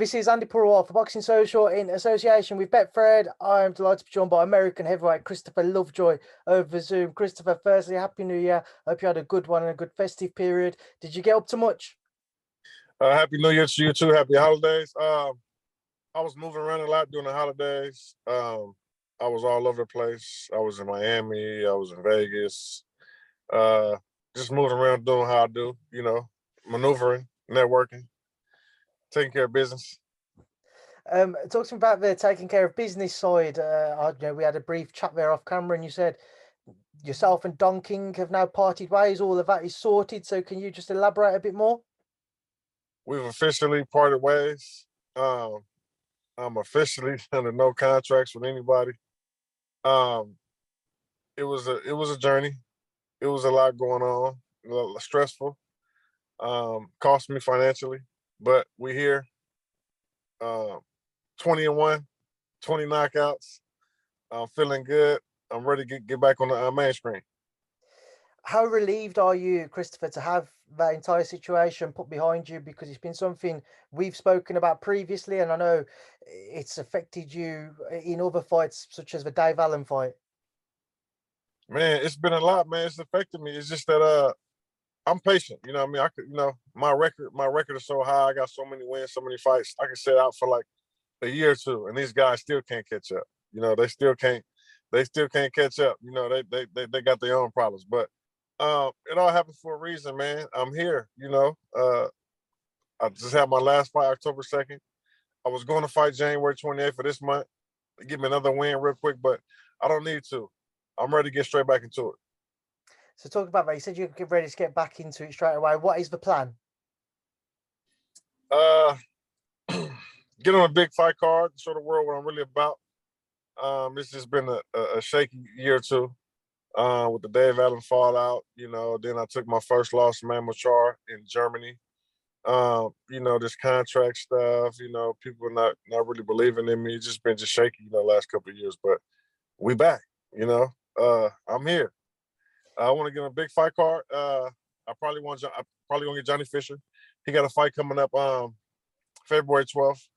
This is Andy Purewal for Boxing Social in association with Betfred. I am delighted to be joined by American heavyweight Christopher Lovejoy over Zoom. Christopher, firstly, Happy New Year. Hope you had a good one and a good festive period. Did you get up to much? Happy New Year to you too. Happy holidays. I was moving around a lot during the holidays. I was all over the place. I was in Miami. I was in Vegas. Just moving around doing how I do, maneuvering, networking, taking care of business. Talk to me about the taking care of business side. We had a brief chat there off camera, and you said yourself and Don King have now parted ways. All of that is sorted. So can you just elaborate a bit more? We've officially parted ways. I'm officially under no contracts with anybody. It was a journey. It was a lot going on, a little stressful. Cost me financially, but we're here. 20-1, 20 knockouts. I'm feeling good. I'm ready to get back on the main screen. How relieved are you, Christopher, to have that entire situation put behind you? Because it's been something we've spoken about previously, and I know it's affected you in other fights, such as the Dave Allen fight. Man, it's been a lot, man. It's affected me. It's just that I'm patient. You know what I mean? My record is so high. I got so many wins, so many fights. I can sit out for like a year or two, and these guys still can't catch up. They still can't catch up. They got their own problems. But it all happened for a reason, man. I'm here, I just had my last fight October 2nd. I was going to fight January 28th for this month. Give me another win real quick, but I don't need to. I'm ready to get straight back into it. So talk about that. You said you're ready to get back into it straight away. What is the plan? Get on a big fight card, show the world what I'm really about. It's just been a shaky year or two with the Dave Allen fallout. Then I took my first loss to Machar in Germany. This contract stuff, people not really believing in me. It's just been shaky, the last couple of years. But we back, I'm here. I want to get on a big fight card. I probably gonna get Johnny Fisher. He got a fight coming up February 12th.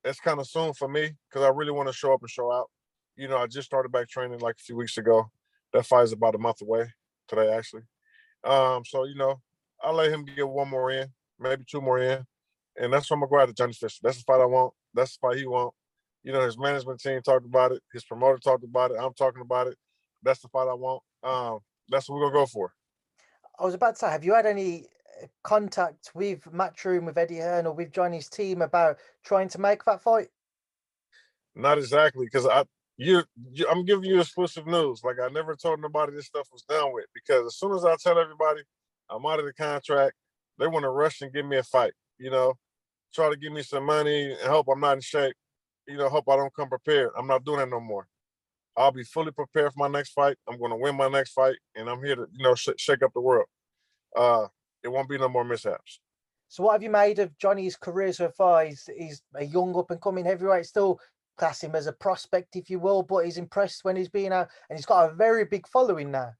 That's kind of soon for me because I really want to show up and show out. I just started back training like a few weeks ago. That fight is about a month away today, actually. So I'll let him get one more in, maybe two more in, and that's what I'm gonna go after Johnny Fisher. That's the fight I want. That's the fight he want. His management team talked about it. His promoter talked about it. I'm talking about it. That's the fight I want. That's what we're gonna go for. I was about to say, have you had any contact with Matchroom, with Eddie Hearn, or with Johnny's team about trying to make that fight? Not exactly, because I'm giving you exclusive news. Like, I never told nobody this stuff was done with, because as soon as I tell everybody I'm out of the contract, they want to rush and give me a fight. Try to give me some money and hope I'm not in shape. Hope I don't come prepared. I'm not doing that no more. I'll be fully prepared for my next fight. I'm going to win my next fight, and I'm here to shake up the world. It won't be no more mishaps. So what have you made of Johnny's career so far? He's a young up-and-coming heavyweight, still class him as a prospect, if you will, but he's impressed when he's been out, and he's got a very big following now.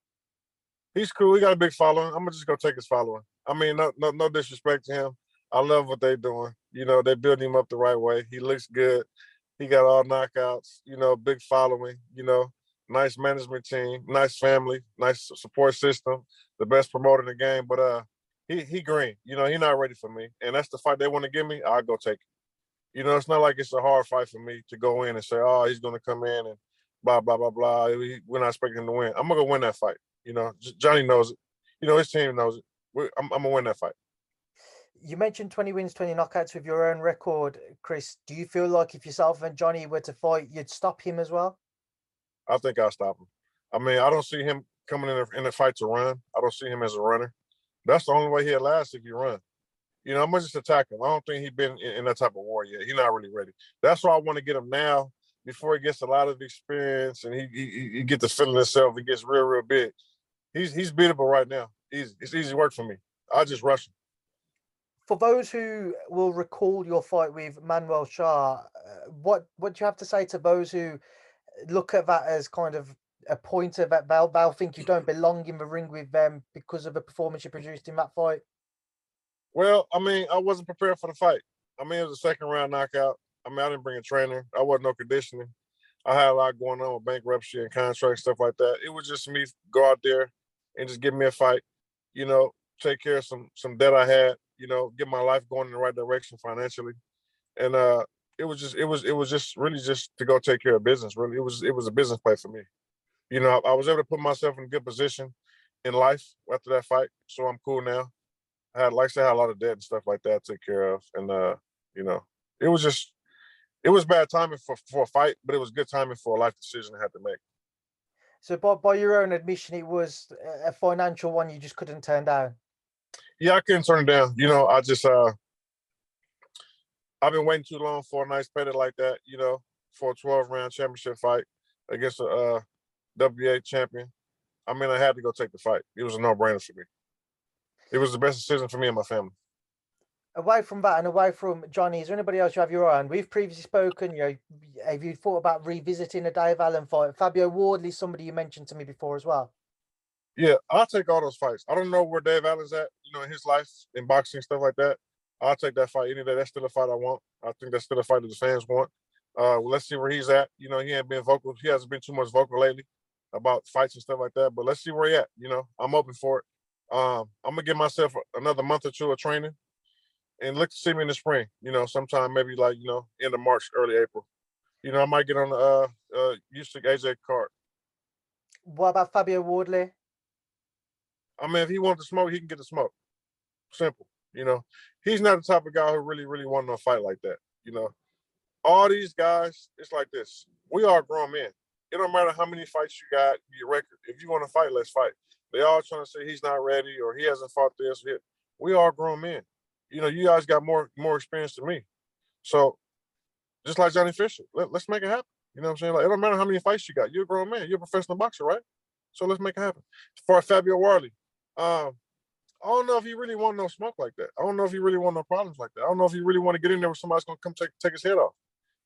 He's cool. He got a big following. I'm going to just go take his following. I mean, no disrespect to him. I love what they're doing. They build him up the right way. He looks good. He got all knockouts, big following, nice management team, nice family, nice support system, the best promoter in the game. But he green. He not ready for me. And that's the fight they want to give me. I'll go take it. It's not like it's a hard fight for me to go in and say, oh, he's going to come in and blah, blah, blah, blah. We're not expecting him to win. I'm going to go win that fight. Johnny knows it. His team knows it. I'm going to win that fight. You mentioned 20 wins, 20 knockouts with your own record, Chris. Do you feel like if yourself and Johnny were to fight, you'd stop him as well? I think I'll stop him. I mean, I don't see him coming in a fight to run. I don't see him as a runner. That's the only way he'll last if you run. I'm going to just attack him. I don't think he's been in that type of war yet. He's not really ready. That's why I want to get him now before he gets a lot of experience and he gets the feeling himself. He gets real, real big. He's beatable right now. It's easy work for me. I'll just rush him. For those who will recall your fight with Manuel Shah, what do you have to say to those who look at that as kind of a pointer that they'll think you don't belong in the ring with them because of the performance you produced in that fight? Well, I mean, I wasn't prepared for the fight. I mean, it was a second round knockout. I mean, I didn't bring a trainer. I wasn't no conditioning. I had a lot going on with bankruptcy and contract stuff like that. It was just me go out there and just give me a fight. You know, take care of some debt I had. You know, get my life going in the right direction financially. And it was just really just to go take care of business. Really, it was a business play for me. You know, I was able to put myself in a good position in life after that fight, so I'm cool now. I had, like I said, I had a lot of debt and stuff like that to take care of, and you know, it was just it was bad timing for a fight, but it was good timing for a life decision I had to make. So by your own admission, it was a financial one you just couldn't turn down. Yeah, I couldn't turn it down. You know, I've been waiting too long for a nice payday like that. You know, for a 12 round championship fight against a WA champion. I mean, I had to go take the fight. It was a no brainer for me. It was the best decision for me and my family. Away from that and away from Johnny, is there anybody else you have your eye on? We've previously spoken, have you thought about revisiting a Dave Allen fight? Fabio Wardley, somebody you mentioned to me before as well. Yeah, I'll take all those fights. I don't know where Dave Allen's at, you know, in his life, in boxing, stuff like that. I'll take that fight any day. That's still a fight I want. I think that's still a fight that the fans want. Well, let's see where he's at. You know, he ain't been vocal. He hasn't been too much vocal lately about fights and stuff like that. But let's see where he at. You know, I'm open for it. I'm gonna give myself another month or two of training and look to see me in the spring. You know, sometime maybe like end of March, early April. You know, I might get on the Usyk AJ card. What about Fabio Wardley? I mean, if he wants to smoke, he can get the smoke. Simple. You know, he's not the type of guy who really, really want to fight like that. You know, all these guys, it's like this. We are grown men. It don't matter how many fights you got, your record. If you want to fight, let's fight. They all trying to say he's not ready or he hasn't fought this. We are grown men. You know, you guys got more experience than me. So just like Johnny Fisher, let's make it happen. You know what I'm saying? Like, it don't matter how many fights you got. You're a grown man. You're a professional boxer, right? So let's make it happen. For Fabio Wardley, I don't know if he really want no smoke like that. I don't know if he really want no problems like that. I don't know if he really want to get in there where somebody's gonna come take his head off.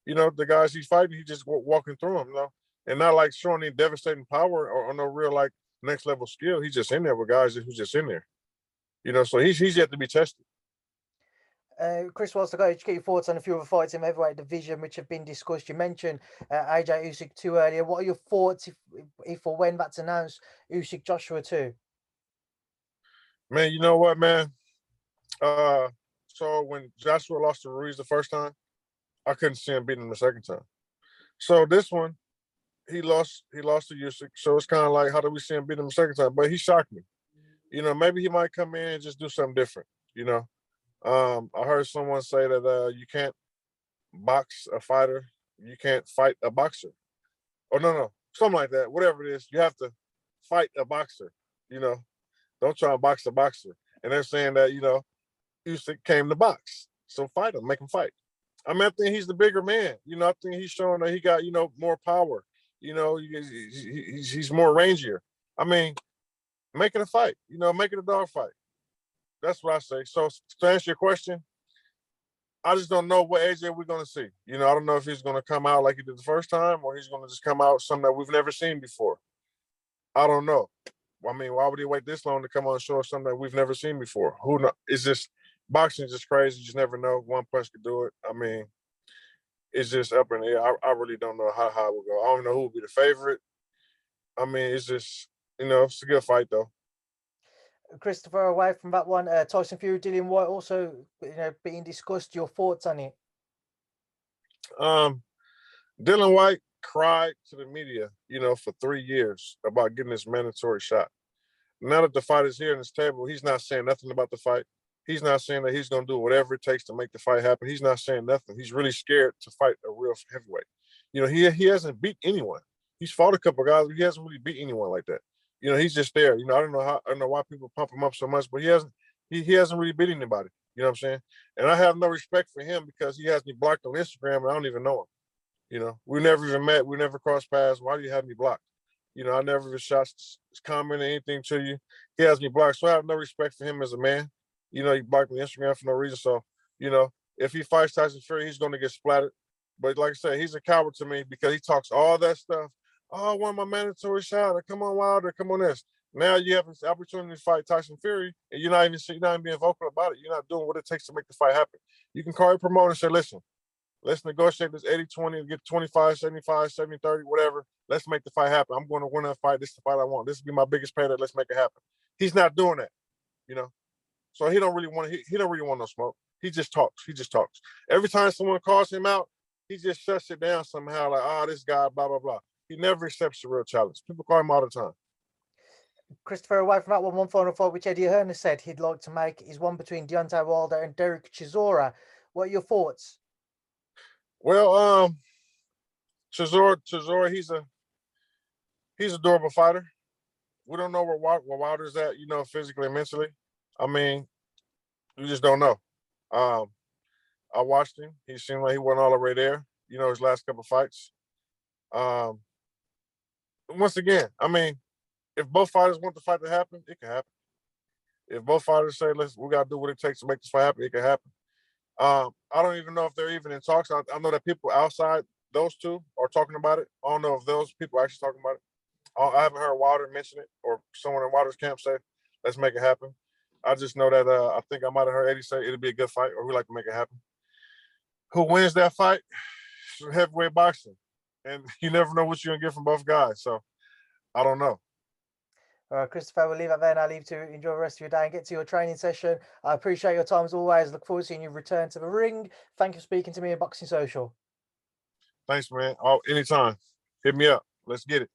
You know, the guys he's fighting, he just walking through them, and not like showing any devastating power or no real like next level skill. He's just in there with guys who's just in there. You know, so he's yet to be tested. Chris, whilst I got you to get your thoughts on a few other fights in the heavyweight division which have been discussed. You mentioned AJ Usyk 2 earlier. What are your thoughts if or when that's announced, Usyk Joshua 2? Man, you know what, man? Uh, so when Joshua lost to Ruiz the first time, I couldn't see him beating him the second time. So this one, he lost to Usyk. So it's kind of like, how do we see him beat him the second time? But he shocked me. You know, maybe he might come in and just do something different. You know, I heard someone say that you can't box a fighter, you can't fight a boxer. Or no, something like that. Whatever it is, you have to fight a boxer. You know, don't try and box a boxer. And they're saying that Usyk came to box, so fight him, make him fight. I mean, I think he's the bigger man. You know, I think he's showing that he got more power. You know, he's more rangier. I mean, make it a fight. You know, make it a dog fight. That's what I say. So to answer your question, I just don't know what AJ we're gonna see. You know, I don't know if he's gonna come out like he did the first time, or he's gonna just come out something that we've never seen before. I don't know. I mean, why would he wait this long to come on and show us something that we've never seen before? Who knows? It's just boxing is just crazy. You just never know. One punch could do it. I mean, it's just up in the air. I really don't know how it will go. I don't know who will be the favorite. I mean, it's just it's a good fight though. Christopher, away from that one, Tyson Fury, Dillian White also being discussed. Your thoughts on it? Um, Dylan White cried to the media, for 3 years about getting this mandatory shot. Now that the fight is here on this table, he's not saying nothing about the fight. He's not saying that he's going to do whatever it takes to make the fight happen. He's not saying nothing. He's really scared to fight a real heavyweight. He hasn't beat anyone. He's fought a couple of guys, but he hasn't really beat anyone like that. He's just there. I don't know why people pump him up so much, but he hasn't really beat anybody. You know what I'm saying? And I have no respect for him because he has me blocked on Instagram and I don't even know him. We never even met. We never crossed paths. Why do you have me blocked? I never even shot comment or anything to you. He has me blocked. So I have no respect for him as a man. He blocked me on Instagram for no reason. So, if he fights Tyson Fury, he's going to get splattered. But like I said, he's a coward to me because he talks all that stuff. Oh, I want my mandatory shot. Or come on, Wilder. Come on, this. Now you have this opportunity to fight Tyson Fury, and you're not even being vocal about it. You're not doing what it takes to make the fight happen. You can call your promoter and say, listen, let's negotiate this 80-20, get 25, 75, 70, 30, whatever. Let's make the fight happen. I'm going to win that fight. This is the fight I want. This will be my biggest payday. Let's make it happen. He's not doing that, you know. So he don't really want no smoke. He just talks. Every time someone calls him out, he just shuts it down somehow, like, this guy, blah, blah, blah. He never accepts the real challenge. People call him all the time. Christopher, away from that one final fight, which Eddie Hearn has said he'd like to make, is one between Deontay Wilder and Derek Chisora. What are your thoughts? Well, Chisora, he's a durable fighter. We don't know where Wilder's at, you know, physically and mentally. I mean, we just don't know. I watched him. He seemed like he wasn't all the way there, you know, his last couple fights. Once again, I mean, if both fighters want the fight to happen, it can happen. If both fighters say, we got to do what it takes to make this fight happen, it can happen. I don't even know if they're even in talks. I know that people outside those two are talking about it. I don't know if those people are actually talking about it. I haven't heard Wilder mention it or someone in Wilder's camp say, let's make it happen. I just know that I think I might have heard Eddie say it'll be a good fight or we'd like to make it happen. Who wins that fight? Heavyweight boxing. And you never know what you're going to get from both guys. So I don't know. All right, Christopher, we'll leave it there and I'll leave you to enjoy the rest of your day and get to your training session. I appreciate your time as always. Look forward to seeing you return to the ring. Thank you for speaking to me at Boxing Social. Thanks, man. Anytime. Hit me up. Let's get it.